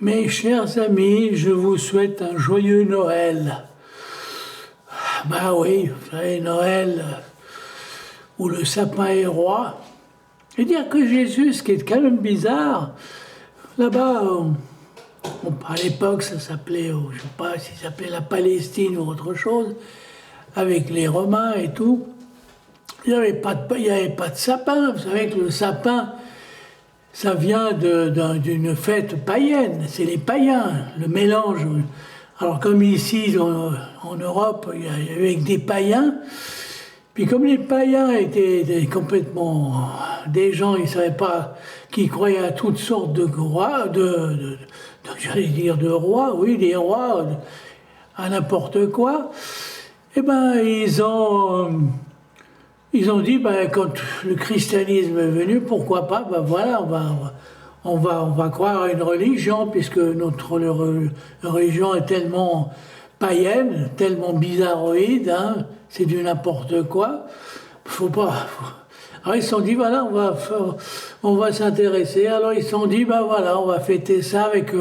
Mes chers amis, je vous souhaite un joyeux Noël. Bah oui, vous savez, Noël, où le sapin est roi. Et dire que Jésus, ce qui est quand même bizarre, là-bas, à l'époque, ça s'appelait, je ne sais pas si ça s'appelait la Palestine ou autre chose, avec les Romains et tout, il n'y avait pas de sapin. Vous savez que le sapin, ça vient d'une fête païenne, c'est les païens, le mélange. Alors comme ici, en Europe, il y avait des païens, puis comme les païens étaient complètement des gens, ils ne savaient pas, qui croyaient à toutes sortes de rois, j'allais dire de rois, oui, des rois, à n'importe quoi, eh ben ils ont dit, ben, quand le christianisme est venu, pourquoi pas, ben voilà, on va croire à une religion, puisque notre religion est tellement païenne, tellement bizarroïde, hein, c'est du n'importe quoi. Faut pas. Alors ils se sont dit, voilà, on va s'intéresser. Alors ils se sont dit, ben voilà, on va fêter ça avec.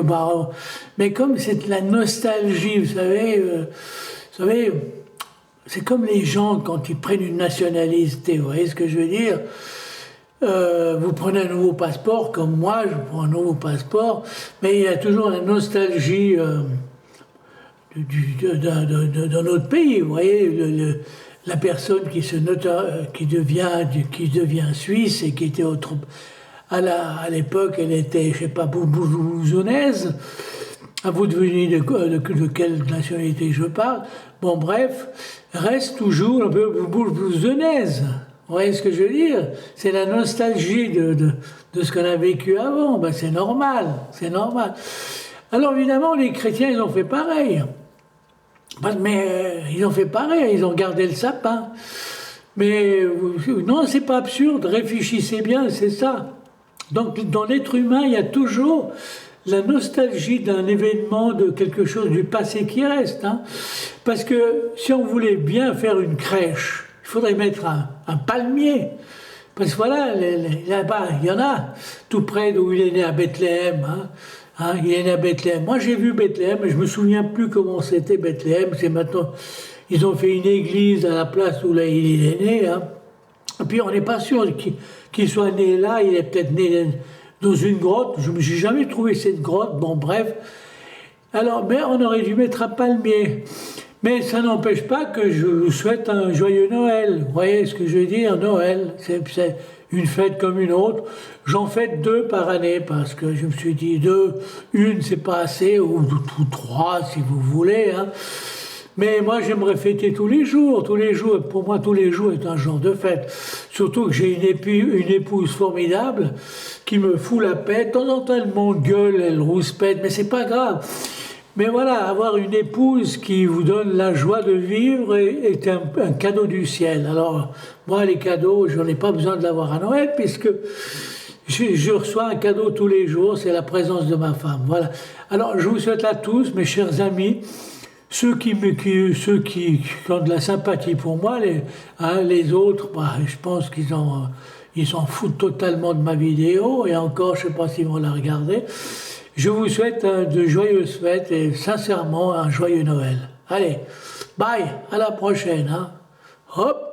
Mais comme c'est de la nostalgie, vous savez, c'est comme les gens quand ils prennent une nationalité, vous voyez ce que je veux dire? Vous prenez un nouveau passeport, comme moi, je prends un nouveau passeport, mais il y a toujours la nostalgie de notre pays, vous voyez, la personne qui devient suisse et qui était à l'époque, elle était, je sais pas, bourgeonnaise. À vous devinez de quelle nationalité je parle. Bon, bref, reste toujours un peu bourgeonnaise. Vous voyez ce que je veux dire? C'est la nostalgie de ce qu'on a vécu avant. Ben, c'est normal, c'est normal. Alors évidemment, les chrétiens, ils ont fait pareil. Mais ils ont fait pareil, ils ont gardé le sapin. Mais non, c'est pas absurde, réfléchissez bien, c'est ça. Donc dans l'être humain, il y a toujours la nostalgie d'un événement, de quelque chose du passé qui reste. Hein. Parce que si on voulait bien faire une crèche, il faudrait mettre un palmier. Parce que voilà, là-bas, il y en a, tout près d'où il est né à Bethléem. Il est né à Bethléem. Moi, j'ai vu Bethléem, mais je me souviens plus comment c'était Bethléem. C'est maintenant, ils ont fait une église à la place où là, il est né. Hein. Et puis, on n'est pas sûr qu'il soit né là. Il est peut-être né dans une grotte. Je n'ai jamais trouvé cette grotte. Bon, bref. Alors, mais on aurait dû mettre un palmier. Mais ça n'empêche pas que je vous souhaite un joyeux Noël. Vous voyez ce que je veux dire? Noël, c'est une fête comme une autre. J'en fête 2 par année parce que je me suis dit une c'est pas assez, ou 3 si vous voulez. Hein. Mais moi j'aimerais fêter tous les jours. Pour moi tous les jours est un genre de fête. Surtout que j'ai une épouse formidable qui me fout la paix. De temps en temps elle m'engueule, elle rouspète, mais c'est pas grave. Mais voilà, avoir une épouse qui vous donne la joie de vivre est un cadeau du ciel. Alors, moi, les cadeaux, je n'en ai pas besoin de l'avoir à Noël, puisque je reçois un cadeau tous les jours, c'est la présence de ma femme. Voilà. Alors, je vous souhaite à tous, mes chers amis, ceux qui ont de la sympathie pour moi, les autres, bah, je pense ils s'en foutent totalement de ma vidéo, et encore, je ne sais pas s'ils vont la regarder. Je vous souhaite de joyeuses fêtes et sincèrement un joyeux Noël. Allez, bye, à la prochaine. Hein. Hop.